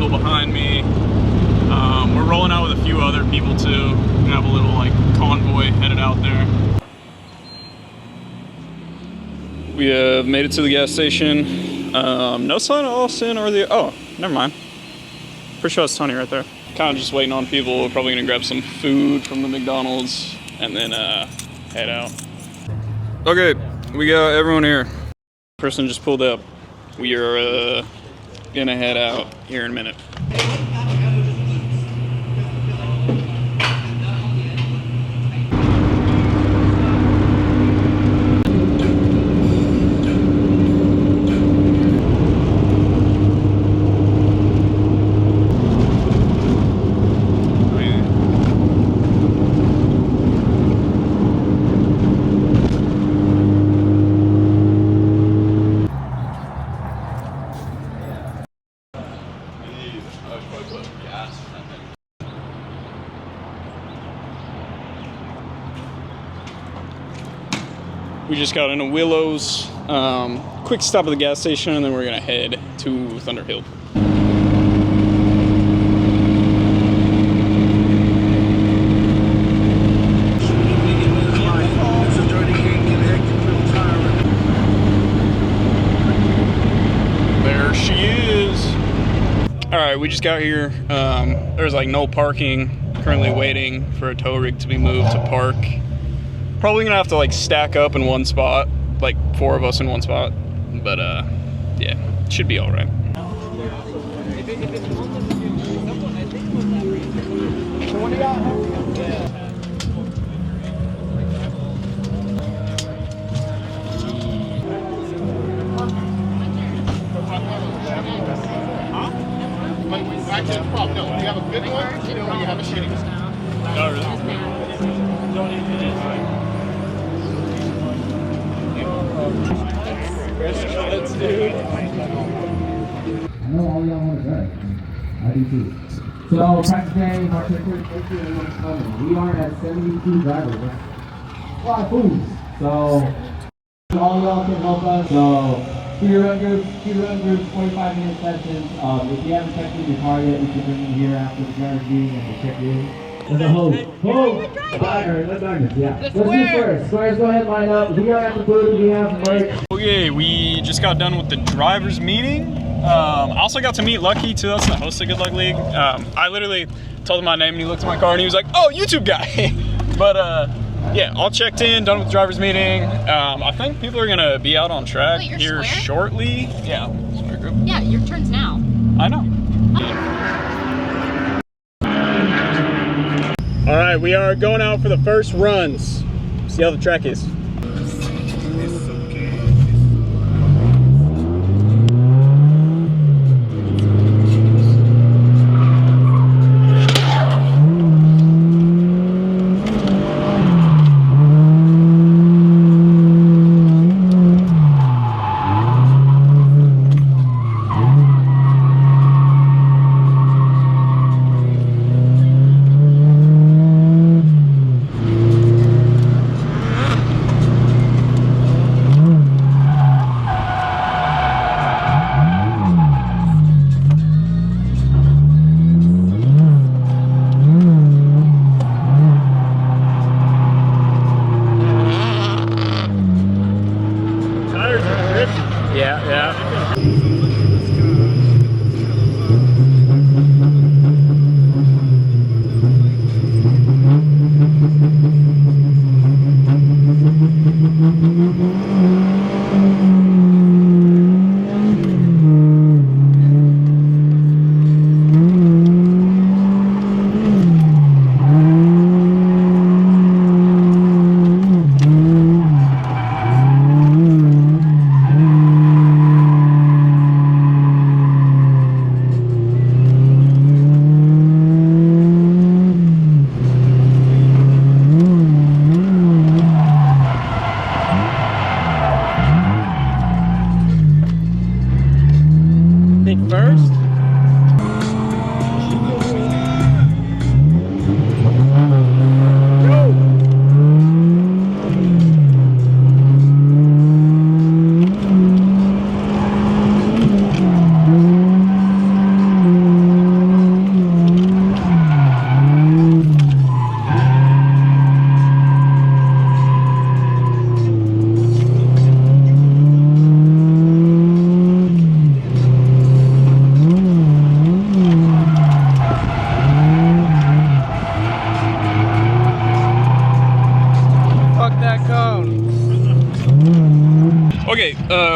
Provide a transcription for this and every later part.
people behind me. We're rolling out with a few other people too. We have a little like convoy headed out there. We have made it to the gas station. No sign of Austin or the, oh, never mind. Pretty sure it's Tony right there. Kind of just waiting on people. We're probably gonna grab some food from the McDonald's and then head out. Okay, we got everyone here. Person just pulled up. We are gonna head out here in a minute. We just got into Willow's, quick stop at the gas station, and then we're gonna head to Thunderhill. There she is. All right, we just got here. There's like no parking. Currently waiting for a tow rig to be moved to park. Probably gonna have to like stack up in one spot, like 4 of us in one spot, but yeah, it should be all right. No, you have a good one, or you have a shitty one. Oh, really? Dude. I know all y'all want to drive. I do too. So, practice day, March 3rd, coming. We are at 72 drivers. That's a lot of food. So, all y'all can help us. So, speed run groups, 45-minute sessions. If you haven't checked in your car yet, we can bring you here after the driver's meeting and we'll check you in. There's a hose. Yeah. Let's do squares. Squares, go ahead, line up. We are at the booth. We have merch. Okay, we just got done with the driver's meeting. I also got to meet Lucky too. That's the host of Good Luck League. I literally told him my name and he looked at my car and he was like, "Oh, YouTube guy." But yeah, all checked in, done with the driver's meeting. I think people are gonna be out on track here shortly. Yeah, square group. Yeah, your turn's now. I know. All right, we are going out for the first runs. See how the track is.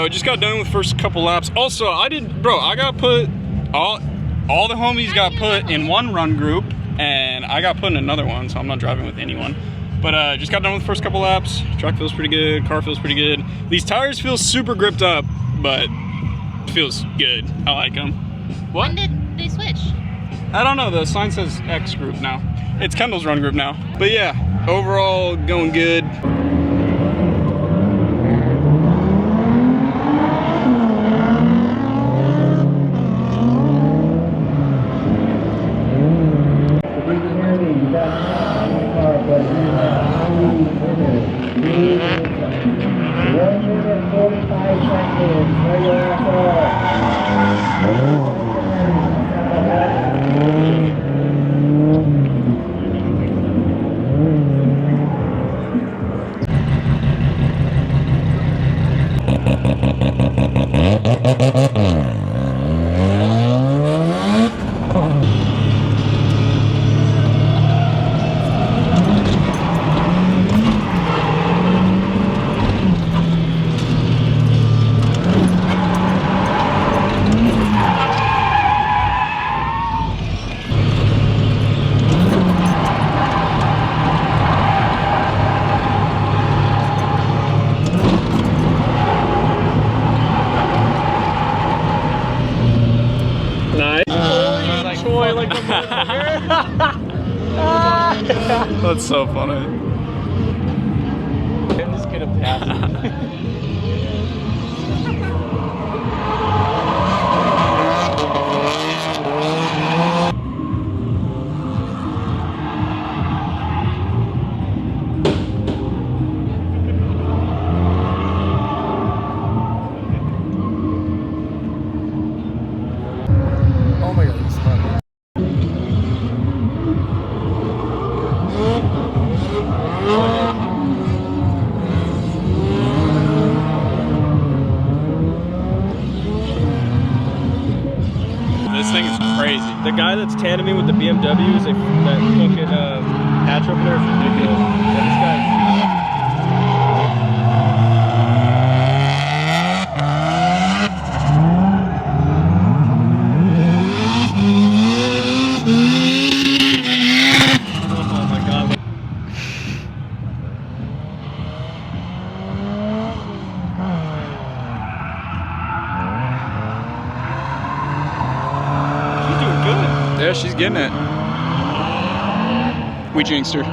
I just got done with the first couple laps. Also, I got put, all the homies got put in one run group, and I got put in another one, so I'm not driving with anyone. But just got done with the first couple laps. Truck feels pretty good, car feels pretty good. These tires feel super gripped up, but it feels good. I like them. What? When did they switch? I don't know, the sign says X group now. It's Kendall's run group now. But yeah, overall going good. That's so funny. I'm just gonna pass it. Oh my god, it's fun. This thing is crazy. The guy that's tandeming with the BMW is that fucking hatch over there is ridiculous. Yeah, this guy. Oh my god. Yeah, she's getting it. We jinxed her.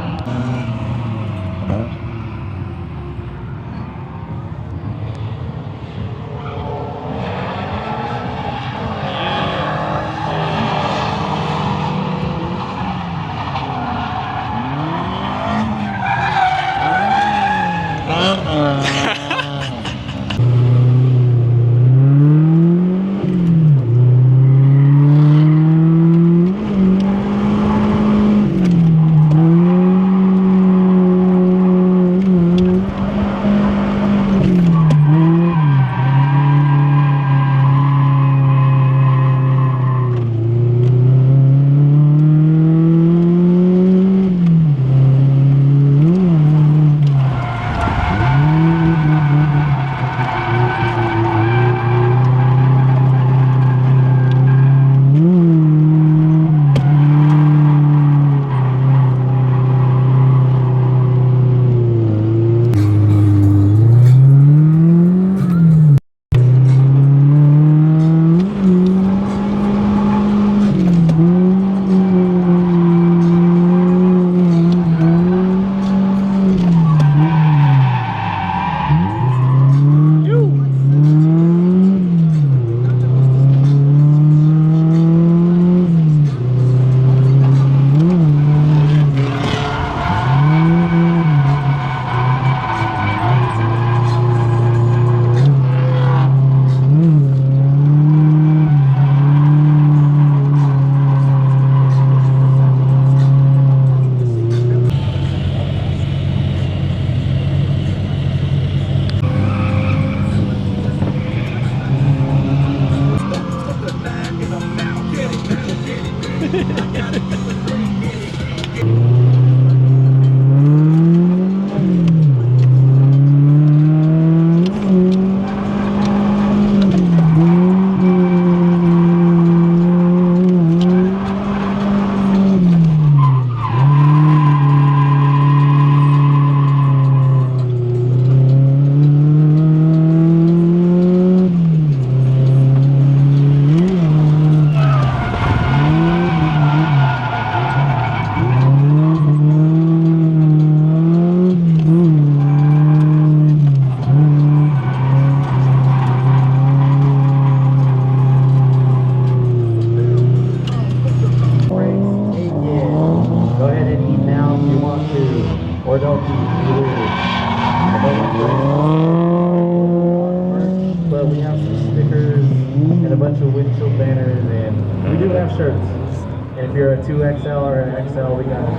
have shirts. And if you're a 2XL or an XL, we got it.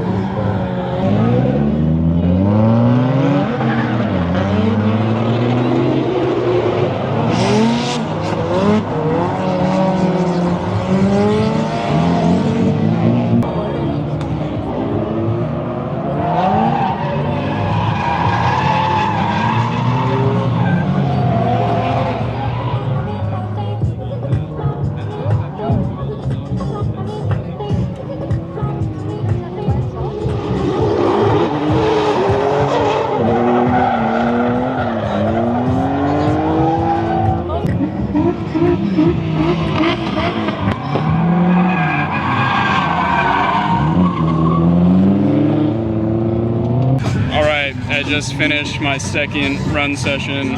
I just finished my second run session.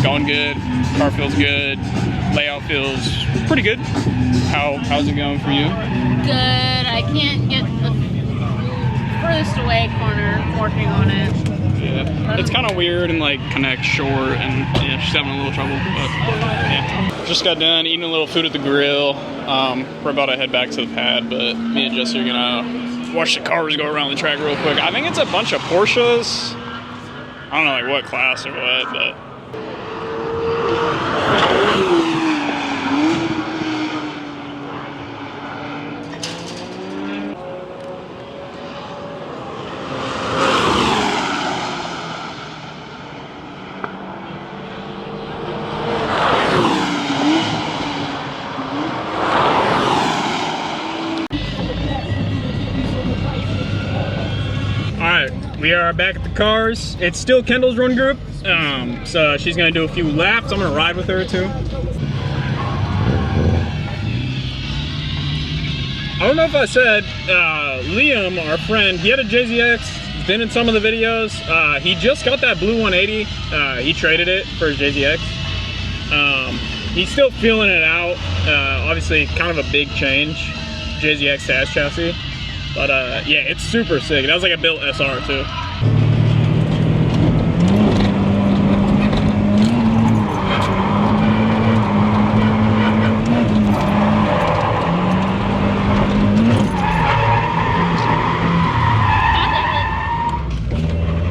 Going good. Car feels good. Layout feels pretty good. How's it going for you? Good. I can't get the furthest away corner. Working on it. Yeah. It's kind of weird and like connect short, and yeah, she's having a little trouble. But yeah. Just got done eating a little food at the grill. We're about to head back to the pad, but me and Jesse are gonna watch the cars go around the track real quick. I think it's a bunch of Porsches. I don't know like what class or what, but we are back at the cars. It's still Kendall's run group, so she's gonna do a few laps. I'm gonna ride with her too. I don't know if I said, Liam, our friend, he had a JZX, he's been in some of the videos. He just got that blue 180. He traded it for his JZX. He's still feeling it out. Obviously, kind of a big change, JZX to S chassis. But yeah, it's super sick. That was like a built SR too.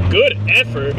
Good effort.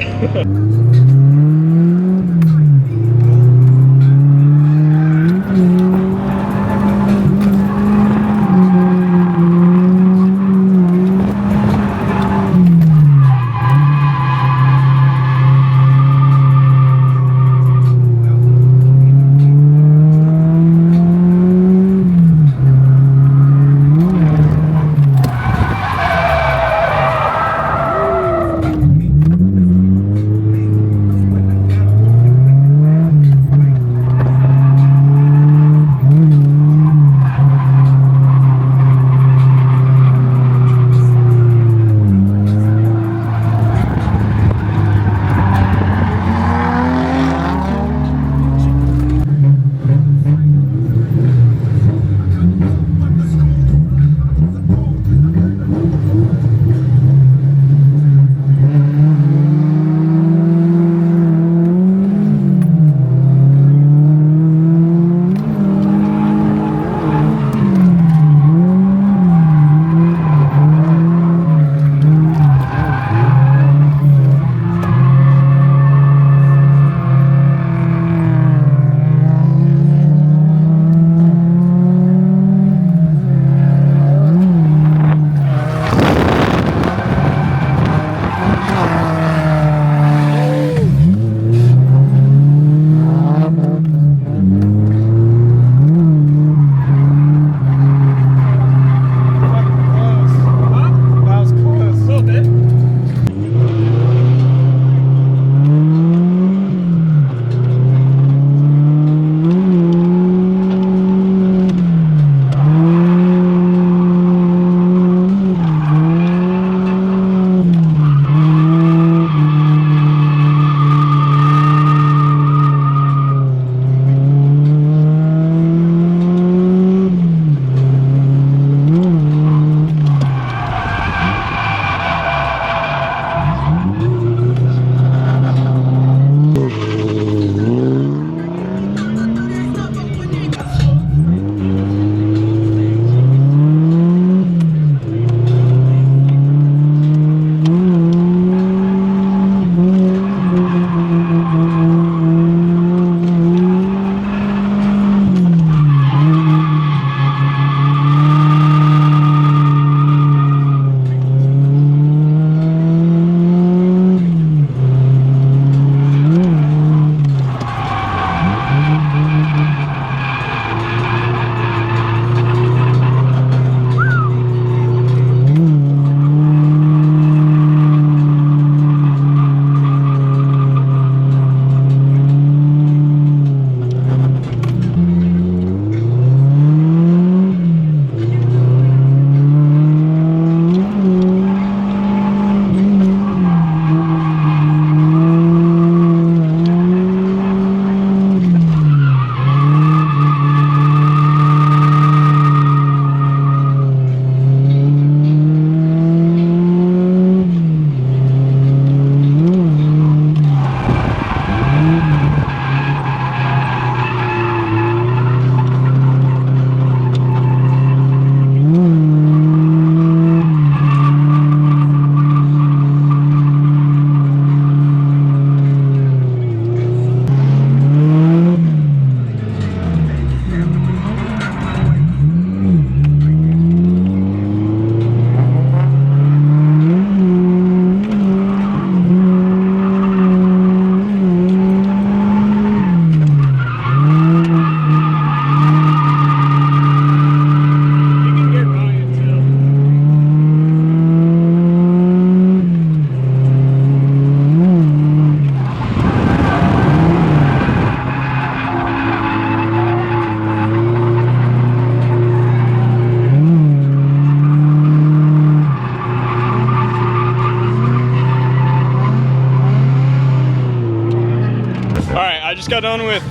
got done with,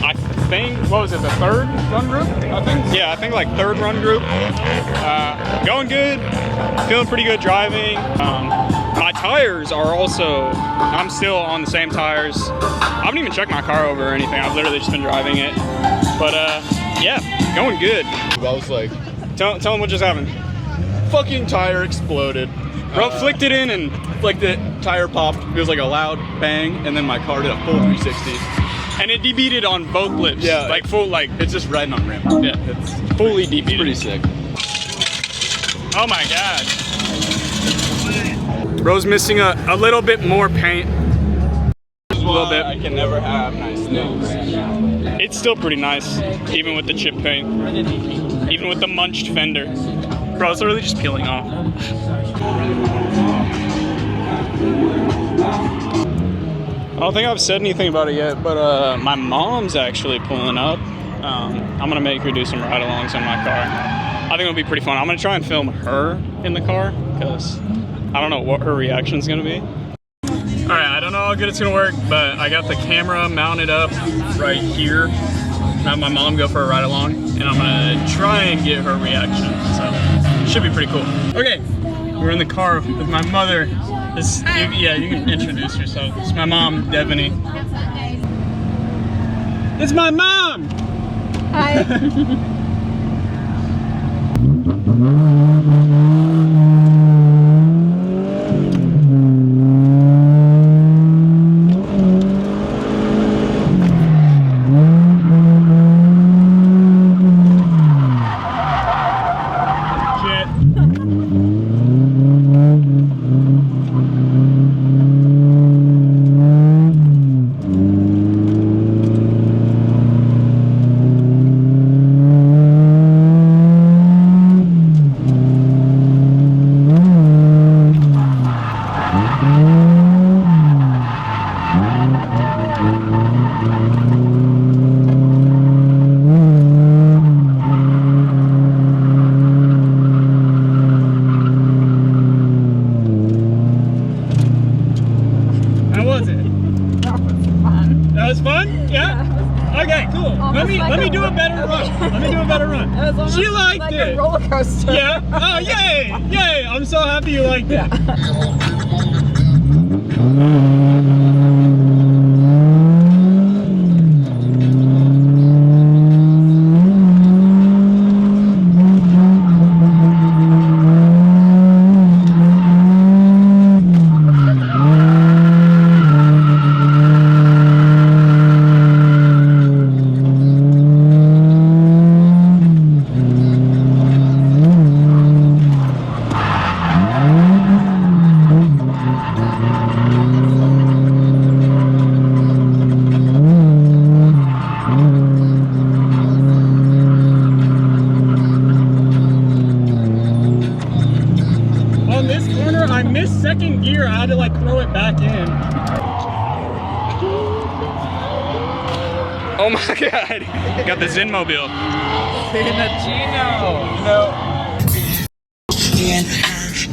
I think, what was it, the third run group? I think. Yeah, I think like third run group. Going good, feeling pretty good driving. My tires are also, I'm still on the same tires. I haven't even checked my car over or anything. I've literally just been driving it. But yeah, going good. I was like, Tell them what just happened. fucking tire exploded. Bro flicked it in and Like the tire popped. It was like a loud bang, and then my car did a full 360. it debeated on both lips. Yeah, like full, like It's just riding on ramp. yeah, It's fully debeated. pretty sick. Oh my god. Bro's missing a little bit more paint. A little bit. I can never have nice things. It's still pretty nice, even with the chip paint. Even with the munched fender. Bro, it's literally just peeling off. I don't think I've said anything about it yet, but my mom's actually pulling up. I'm gonna make her do some ride-alongs in my car. I think it'll be pretty fun. I'm gonna try and film her in the car, because I don't know what her reaction's gonna be. All right, I don't know how good it's gonna work, but I got the camera mounted up right here. Have my mom go for a ride along, and I'm gonna try and get her reaction. So, should be pretty cool. Okay, we're in the car with my mother. Yeah, you can introduce yourself. It's my mom, Devaney. It's my mom! Hi. Let me do a better run. Let me do a better run. She liked like it. A roller coaster. Yeah. Oh, yay! Yay! I'm so happy you liked it. Second gear, I had to like throw it back in. Oh my god, got the Zenmobile.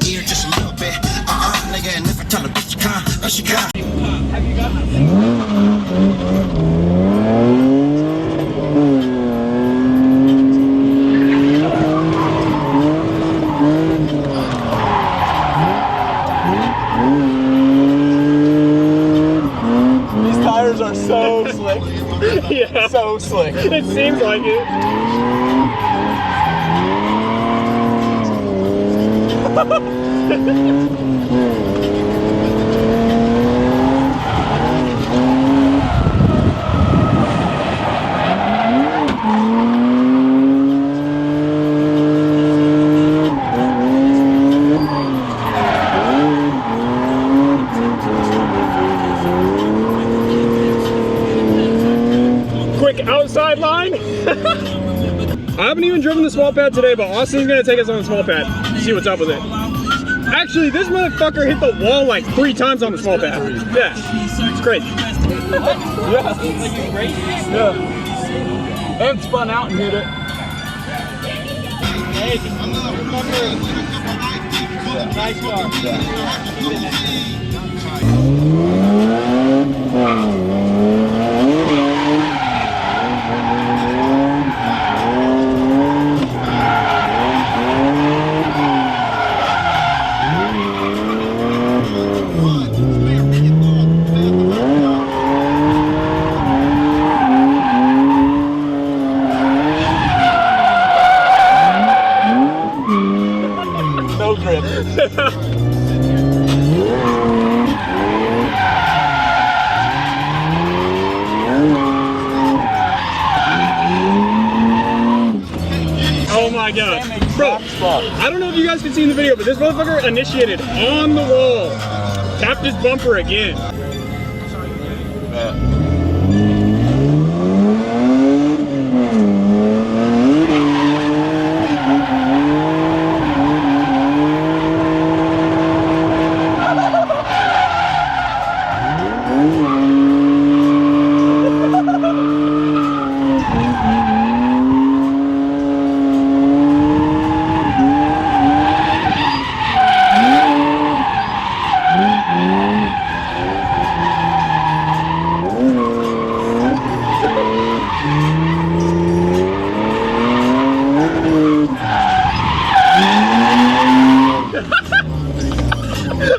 Here just a little bit. Nigga, and if I tell a bitch to come, she come. Have you got this? Are so slick. Yeah. So slick. It seems like it. Outside line. I haven't even driven the small pad today, but Austin's gonna take us on the small pad. See what's up with it. Actually, this motherfucker hit the wall like 3 times on the small pad. Yeah, it's crazy. Yeah. And spun out and hit it. Nice car. grip. Oh my god. Bro, I don't know if you guys can see in the video, but this motherfucker initiated on the wall. Tapped his bumper again.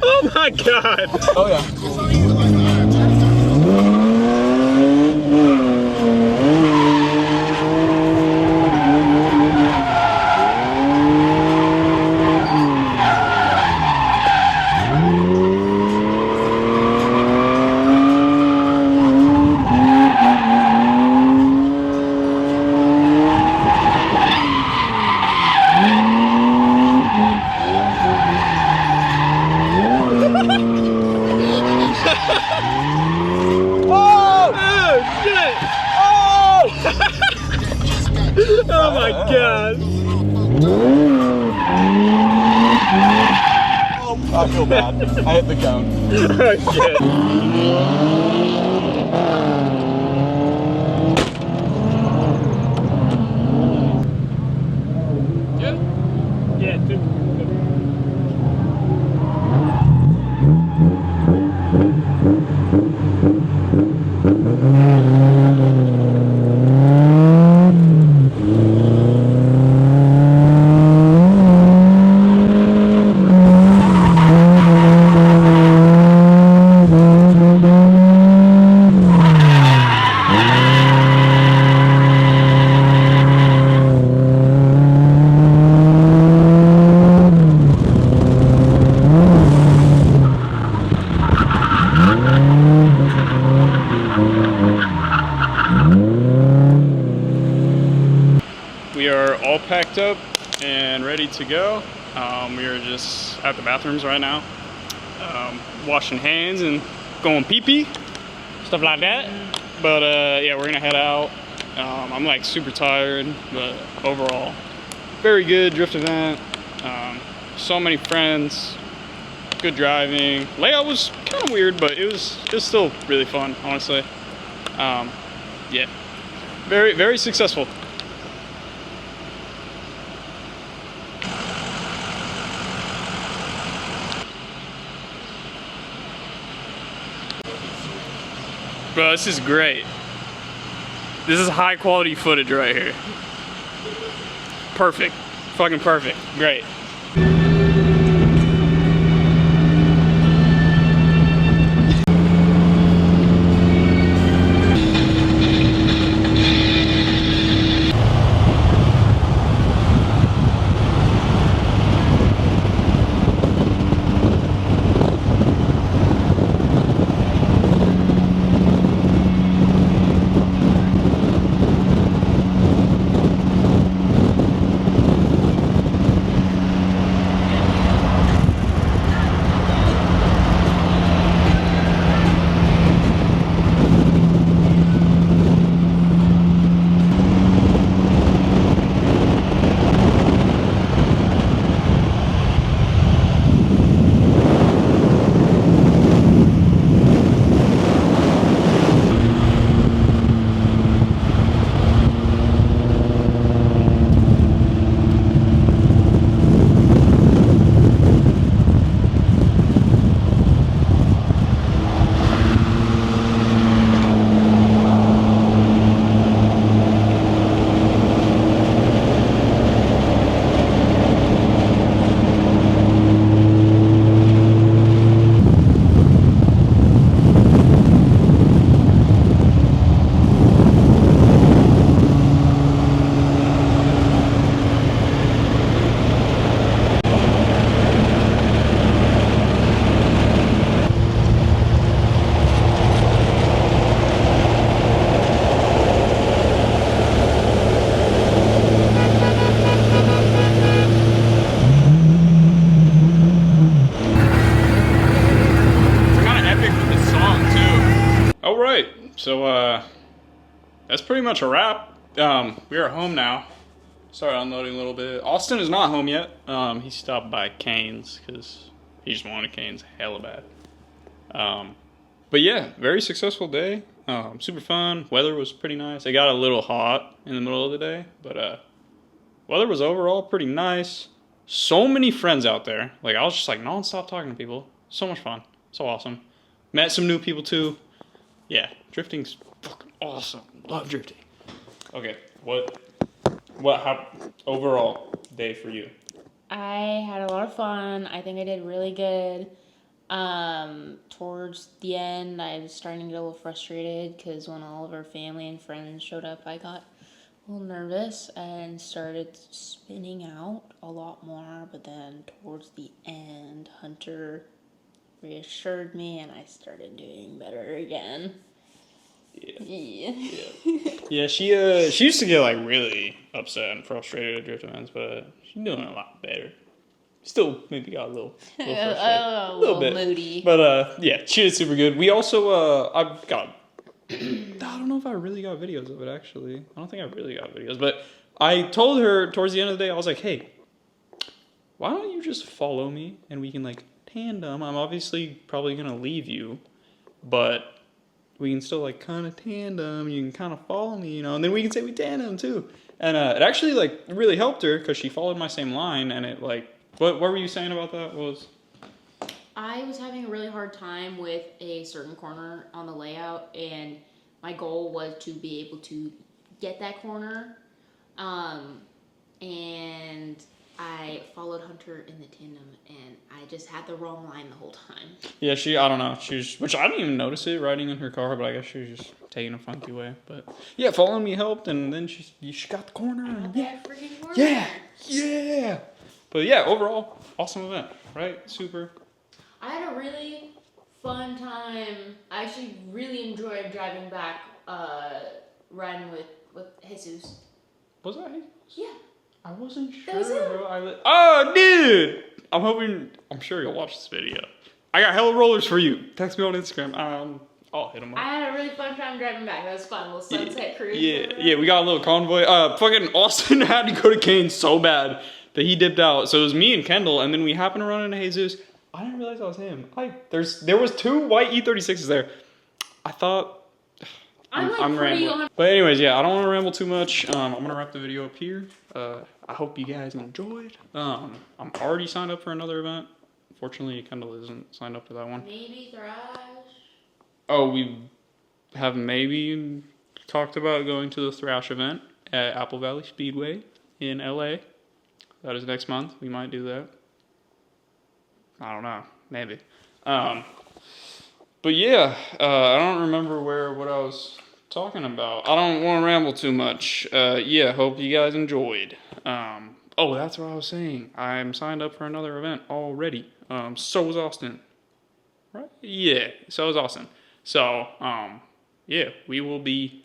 Oh my god! Oh yeah. Oh shit! Oh! Oh my god! I feel bad. I hit the cone. Oh shit! Yeah, dude. We are all packed up and ready to go. We are just at the bathrooms right now, washing hands and going pee-pee, stuff like that. But yeah, we're gonna head out. I'm like super tired, but overall, very good drift event. So many friends, good driving. Layout was kind of weird, but it was still really fun, honestly. Yeah, very successful. Bro, this is great. This is high quality footage right here. Perfect. Fucking perfect. Great. so that's pretty much a wrap. We are home now. Started unloading a little bit. Austin is not home yet. He stopped by Cane's because he just wanted Cane's hella bad. But yeah, very successful day. Super fun. Weather was pretty nice. It got a little hot in the middle of the day, but weather was overall pretty nice. So many friends out there. Like, I was just like non-stop talking to people. So much fun. So awesome. Met some new people too. Yeah, drifting's fucking awesome. Love drifting. Okay, how overall day for you? I had a lot of fun. I think I did really good. Towards the end, I was starting to get a little frustrated because when all of our family and friends showed up, I got a little nervous and started spinning out a lot more. But then towards the end, Hunter reassured me and I started doing better again. Yeah, she used to get like really upset and frustrated at drift events, but she's doing a lot better. Still maybe got a little frustrated. a little bit moody. But yeah, she did super good. We also I don't know if I really got videos of it actually. I don't think I really got videos, but I told her towards the end of the day, I was like, hey, why don't you just follow me and we can like tandem. I'm obviously probably gonna leave you, but we can still like kind of tandem. You can kind of follow me, you know, and then we can say we tandem too. And it actually like really helped her because she followed my same line, and it like, what were you saying about that? I was having a really hard time with a certain corner on the layout, and my goal was to be able to get that corner. And I followed Hunter in the tandem, and I just had the wrong line the whole time. Yeah, I don't know. Which I didn't even notice it riding in her car, but I guess she was just taking a funky way. But yeah, following me helped, and then she got the corner. And Freaking corner. Yeah. But yeah, overall, awesome event, right? Super. I had a really fun time. I actually really enjoyed driving back, riding with Jesus. Was that Jesus? Yeah. I wasn't sure, That was him. bro. Oh, dude! I'm sure you'll watch this video. I got hella rollers for you. Text me on Instagram. I'll hit them up. I had a really fun time driving back. That was fun. A little sunset cruise. Yeah, we got a little convoy. Fucking Austin had to go to Cane's so bad that he dipped out. So it was me and Kendall, and then we happened to run into Jesus. I didn't realize that was him. There was 2 white E36s there. I thought... I'm rambling. But anyways, yeah, I don't want to ramble too much. I'm going to wrap the video up here. I hope you guys enjoyed. I'm already signed up for another event. Fortunately, Kendall isn't signed up to that one. Maybe Thrash. Oh, we have maybe talked about going to the Thrash event at Apple Valley Speedway in LA. That is next month. We might do that. I don't know. Maybe. But yeah, I don't remember what I was talking about. I don't want to ramble too much. Yeah, hope you guys enjoyed. Oh, that's what I was saying. I'm signed up for another event already. So was Austin. Right? Yeah, so was Austin. So, yeah, we will be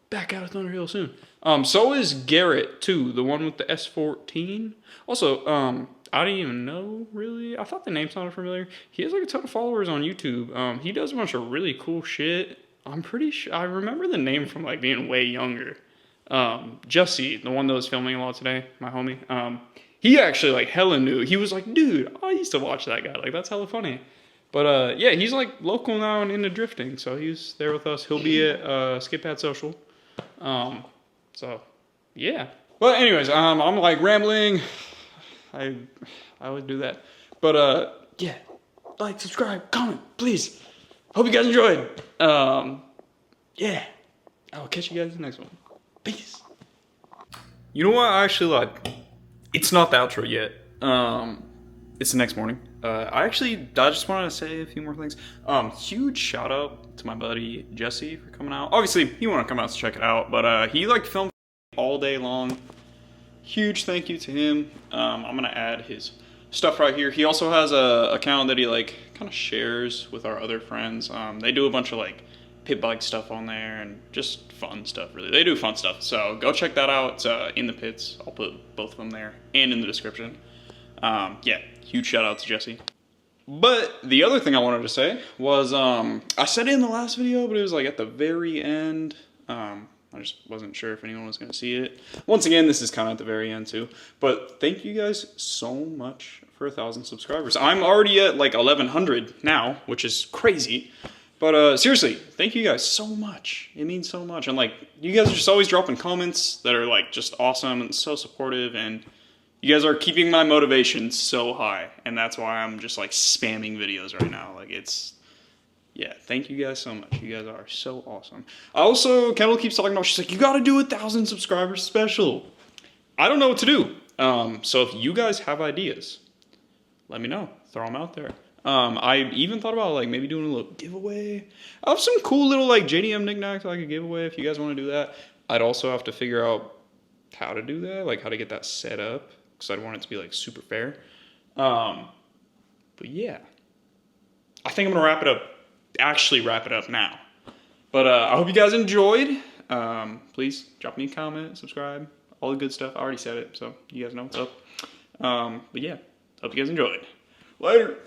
back out of Thunderhill soon. So is Garrett, too, the one with the S14. Also, I didn't even know, really. I thought the name sounded familiar. He has like a ton of followers on YouTube. He does a bunch of really cool shit. I'm pretty sure, I remember the name from like being way younger. Jesse, the one that was filming a lot today, my homie. He actually like hella knew. He was like, dude, I used to watch that guy. Like, that's hella funny. But yeah, he's like local now and into drifting. So he's there with us. He'll be at Skip Pad Social. So yeah. But anyways, I'm like rambling. I always do that. But yeah, like, subscribe, comment, please. Hope you guys enjoyed. Yeah, I'll catch you guys in the next one. Peace. You know what I actually like? It's not the outro yet. It's the next morning. I just wanted to say a few more things. Huge shout out to my buddy Jesse for coming out. Obviously, he wanted to come out to check it out, but he like filmed all day long. Huge thank you to him. I'm gonna add his stuff right here. He also has a account that he like kind of shares with our other friends. They do a bunch of like pit bike stuff on there and just fun stuff, really. They do fun stuff, so go check that out. It's in the pits. I'll put both of them there and in the description. Yeah, huge shout out to Jesse. But the other thing I wanted to say was, I said it in the last video, but it was like at the very end. I just wasn't sure if anyone was going to see it. Once again, this is kind of at the very end too. But thank you guys so much for 1,000 subscribers. I'm already at like 1,100 now, which is crazy. But seriously, thank you guys so much. It means so much. And like, you guys are just always dropping comments that are like just awesome and so supportive. And you guys are keeping my motivation so high. And that's why I'm just like spamming videos right now. Like it's... yeah, thank you guys so much. You guys are so awesome. Also, Kendall keeps talking about, she's like, you gotta do 1,000 subscribers special. I don't know what to do. So if you guys have ideas, let me know. Throw them out there. I even thought about like maybe doing a little giveaway. I have some cool little like JDM knickknacks I could give away if you guys want to do that. I'd also have to figure out how to do that, like how to get that set up, because I'd want it to be like super fair. But yeah, I think I'm gonna actually wrap it up now. But I hope you guys enjoyed. Please drop me a comment, subscribe, all the good stuff. I already said it, so you guys know what's up. But yeah, hope you guys enjoyed. Later.